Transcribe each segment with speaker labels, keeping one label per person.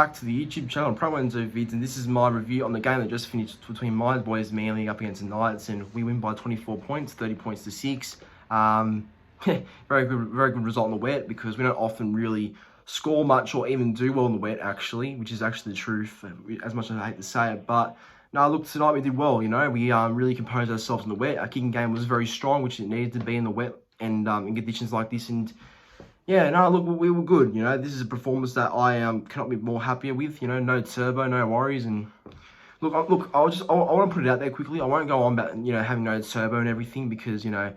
Speaker 1: back to the YouTube channel, Pro Enzo Vids, and this is my review on the game that just finished between my boys Manly up against the Knights, and we win by 24 points, 30 points to 6. Very good result in the wet, because we don't often really score much or even do well in the wet, actually, which is actually the truth, as much as I hate to say it. But no, look, tonight we did well, you know. We really composed ourselves in the wet. Our kicking game was very strong, which it needed to be in the wet and in conditions like this. And yeah, no, look, we were good, you know. This is a performance that I cannot be more happier with, you know. No turbo, no worries. And look, I want to put it out there quickly. I won't go on about, you know, having no turbo and everything, because, you know,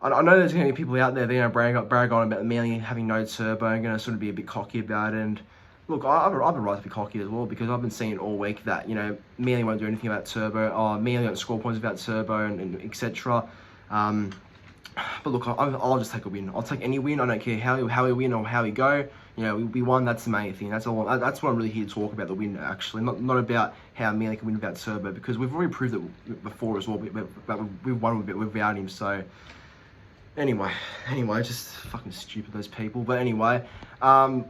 Speaker 1: I know there's going to be people out there that are going to brag on about Manly having no turbo and going to sort of be a bit cocky about it. And look, I have a right to be cocky as well, because I've been seeing it all week that, you know, Manly won't do anything about turbo, or Manly won't score points without turbo, and etc. But look, I'll just take a win. I'll take any win. I don't care how we win or how we go. You know, we won. That's the main thing. That's all. That's what I'm really here to talk about, the win, actually. Not about how Manly can win without turbo, because we've already proved it before as well. But we've won without him. So anyway, just fucking stupid, those people. But anyway,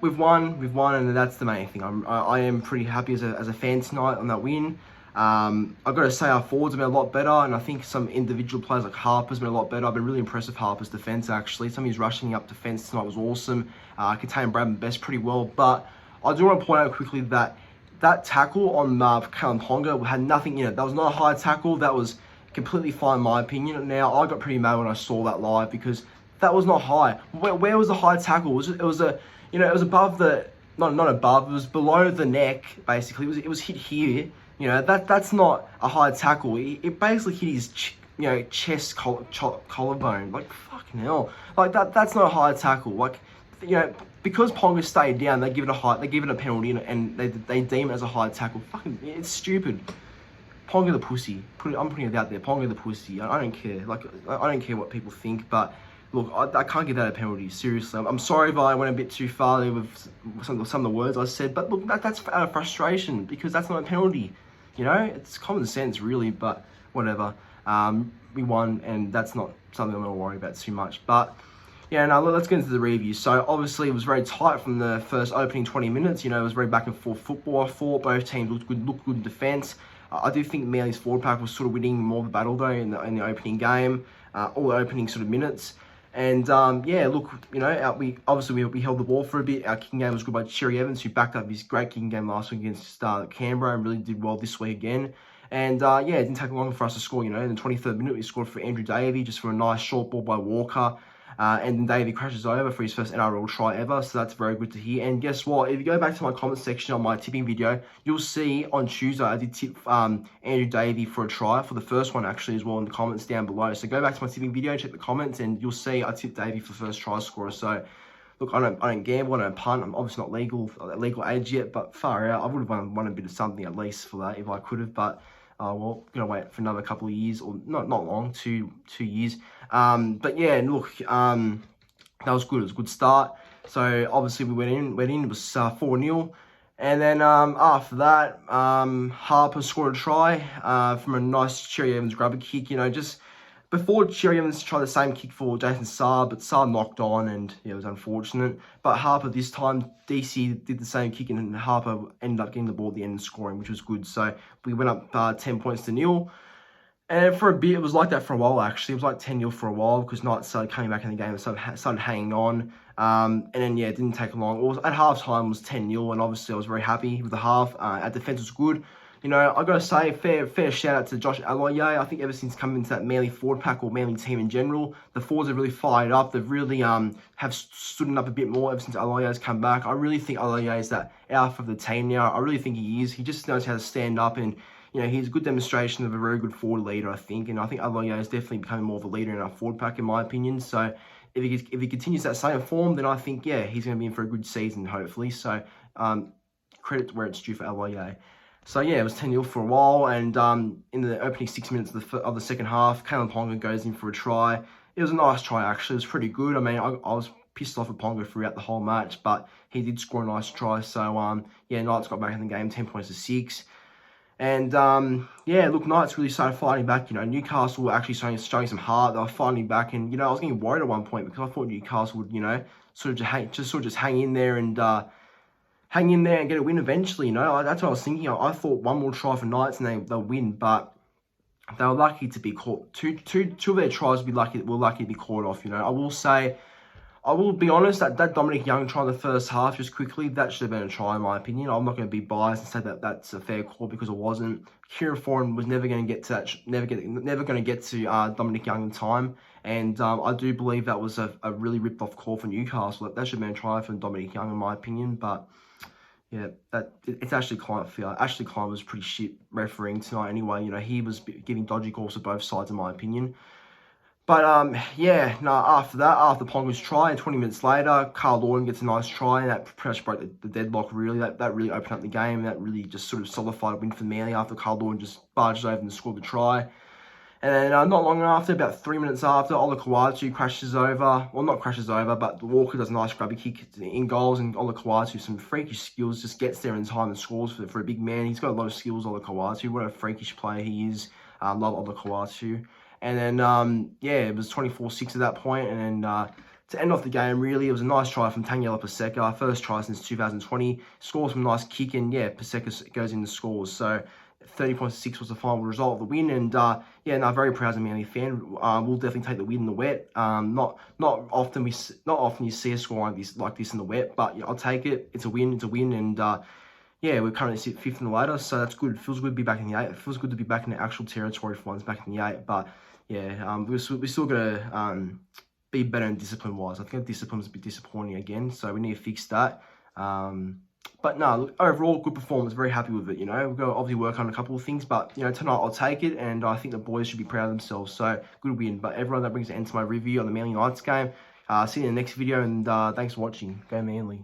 Speaker 1: we've won, and that's the main thing. I am pretty happy as a fan tonight on that win. I've got to say our forwards have been a lot better, and I think some individual players like Harper's been a lot better. I've been really impressed with Harper's defence, actually. Some of his rushing up defence tonight was awesome. Contained Bradman Best pretty well, but I do want to point out quickly that tackle on Kalyn Ponga had nothing in it. That was not a high tackle. That was completely fine in my opinion. Now, I got pretty mad when I saw that live, because that was not high. Where was the high tackle? It was above the, not above, it was below the neck, basically. It was hit here. You know, that's not a high tackle. It basically hit his, chest collarbone. Like, fucking hell. Like, that's not a high tackle. Like, you know, because Ponga stayed down, they give it a penalty, and they deem it as a high tackle. Fucking, it's stupid. Ponga the pussy. I'm putting it out there. Ponga the pussy. I don't care. Like, I don't care what people think, but look, I can't give that a penalty. Seriously, I'm sorry if I went a bit too far there with some of the words I said, but look, that's out of frustration, because that's not a penalty. You know, it's common sense, really, but whatever. We won, and that's not something I'm going to worry about too much. But yeah, now let's get into the review. So obviously it was very tight from the first opening 20 minutes. You know, it was very back and forth football. I thought both teams looked good in defence. I do think Manly's forward pack was sort of winning more of the battle, though, in the opening game, all the opening sort of minutes. And yeah, look, you know, we held the ball for a bit. Our kicking game was good by Cherry Evans, who backed up his great kicking game last week against Canberra, and really did well this week again. And yeah, it didn't take long for us to score. You know, in the 23rd minute, we scored for Andrew Davey, just for a nice short ball by Walker. And then Davey crashes over for his first NRL try ever, so that's very good to hear. And guess what? If you go back to my comment section on my tipping video, you'll see on Tuesday I did tip Andrew Davey for a try, for the first one actually as well, in the comments down below. So go back to my tipping video, check the comments, and you'll see I tipped Davey for first try scorer. So look, I don't gamble, I don't punt. I'm obviously not legal age yet, but far out, I would have won a bit of something at least for that if I could have. But well, gonna wait for another couple of years, or not long, two years. But yeah, look, that was good. It was a good start. So obviously we went in. It was 4-0, and then after that, Harper scored a try from a nice Cherry Evans grubber kick. You know, just before Cherry Evans tried the same kick for Jason Saab, but Saab knocked on, and yeah, it was unfortunate. But Harper this time, DC did the same kick, and Harper ended up getting the ball at the end and scoring, which was good. So we went up 10 points to 0. And for a bit, it was like that for a while, actually. It was like 10-0 for a while, because Knights started coming back in the game and started hanging on. And then, yeah, it didn't take long. At half-time, it was 10-0, and obviously I was very happy with the half. Our defence was good. You know, I got to say, fair shout-out to Josh Aloye. I think ever since coming into that Manly forward pack, or Manly team in general, the forwards have really fired up. They've really have stood up a bit more ever since Aloye has come back. I really think Aloye is that alpha of the team now. I really think he is. He just knows how to stand up, and you know, he's a good demonstration of a very good forward leader, I think. And I think Aloye is definitely becoming more of a leader in our forward pack, in my opinion. So if he continues that same form, then I think, yeah, he's going to be in for a good season, hopefully. So credit to where it's due for Aloye. So yeah, it was 10-0 for a while. And in the opening 6 minutes of the second half, Kalyn Ponga goes in for a try. It was a nice try, actually. It was pretty good. I mean, I was pissed off at Ponga throughout the whole match, but he did score a nice try. So yeah, Knights got back in the game, 10 points to 6. And yeah, look, Knights really started fighting back. You know, Newcastle were actually showing some heart. They were fighting back, and you know, I was getting worried at one point, because I thought Newcastle would, you know, sort of just hang in there and hang in there and get a win eventually. You know, that's what I was thinking. I thought one more try for Knights and they'll win, but they were lucky to be caught. Two of their tries were lucky to be caught off. You know, I will be honest, that Dominic Young try in the first half, just quickly, that should have been a try in my opinion. I'm not going to be biased and say that that's a fair call because it wasn't. Kieran Foran was never going to get to that, never going to get to Dominic Young in time. And I do believe that was a really ripped off call for Newcastle. That should have been a try for Dominic Young in my opinion. But yeah, it's Ashley Klein. Ashley Klein was pretty shit refereeing tonight anyway. You know, he was giving dodgy calls to both sides in my opinion. But, yeah, no, after Ponga's try, and 20 minutes later, Carl Lawton gets a nice try, and that pretty much broke the deadlock, really. That really opened up the game. That really just sort of solidified a win for Manly after Carl Lawton just barges over and scored the try. And then not long after, about 3 minutes after, Ola Kawatu crashes over. Well, not crashes over, but Walker does a nice grubby kick in goals, and Ola Kawatu, some freakish skills, just gets there in time and scores for a big man. He's got a lot of skills, Ola Kawatu. What a freakish player he is. Love Ola Kawatu. And then, yeah, it was 24-6 at that point. And then to end off the game, really, it was a nice try from Taniela Paseka. First try since 2020. Scores some nice kick, and, yeah, Paseka goes in the scores. So 30.6 was the final result of the win. And, yeah, no, very proud as a Manly fan. We'll definitely take the win in the wet. Not often you see a score like this in the wet, but yeah, I'll take it. It's a win. And, yeah, we're currently sit 5th in the ladder, so that's good. It feels good to be back in the 8. It feels good to be back in the actual territory for once, back in the 8. But yeah, we're still gonna be better in discipline-wise. I think discipline's a bit disappointing again, so we need to fix that. But no, overall, good performance. Very happy with it. You know, we've got to obviously work on a couple of things, but you know, tonight I'll take it, and I think the boys should be proud of themselves. So good win. But everyone, that brings an end to my review on the Manly Knights game. See you in the next video, and thanks for watching. Go Manly.